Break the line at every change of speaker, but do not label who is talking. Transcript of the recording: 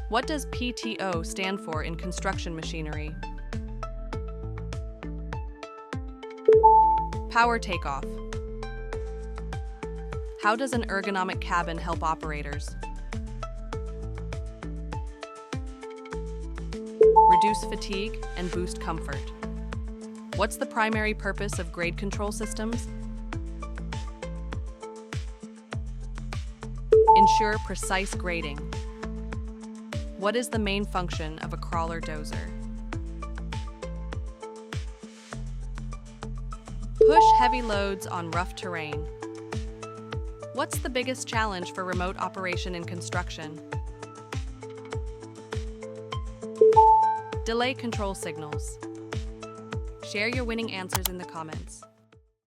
What does PTO stand for in construction machinery? Power takeoff. How does an ergonomic cabin help operators? Reduce fatigue and boost comfort. What's the primary purpose of grade control systems? Ensure precise grading. What is the main function of a crawler dozer? Push heavy loads on rough terrain. What's the biggest challenge for remote operation in construction? Delay control signals. Share your winning answers in the comments.